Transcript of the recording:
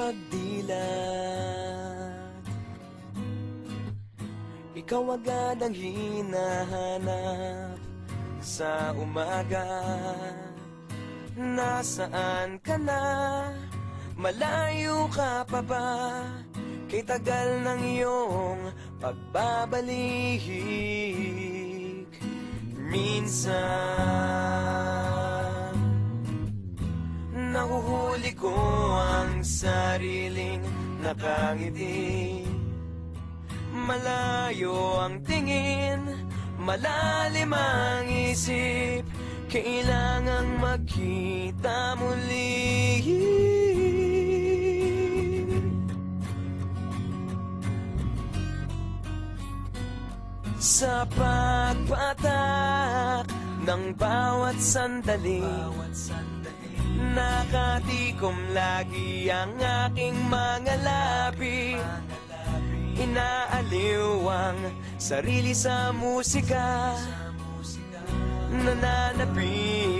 pagdilat. Ikaw agad ang hinahanap sa umaga. Nasaan ka na? Malayo ka pa ba? Kay tagal ng iyong pagbabalik. Minsan nahuhuli ko ang sariling nakangiti. Malayo ang tingin, malalim ang isip. Kailangang magkita muli. Sa pagpatak ng bawat sandali, nakatikom lagi ang aking mga labi. Inaaliw ang sarili sa musika, nananapin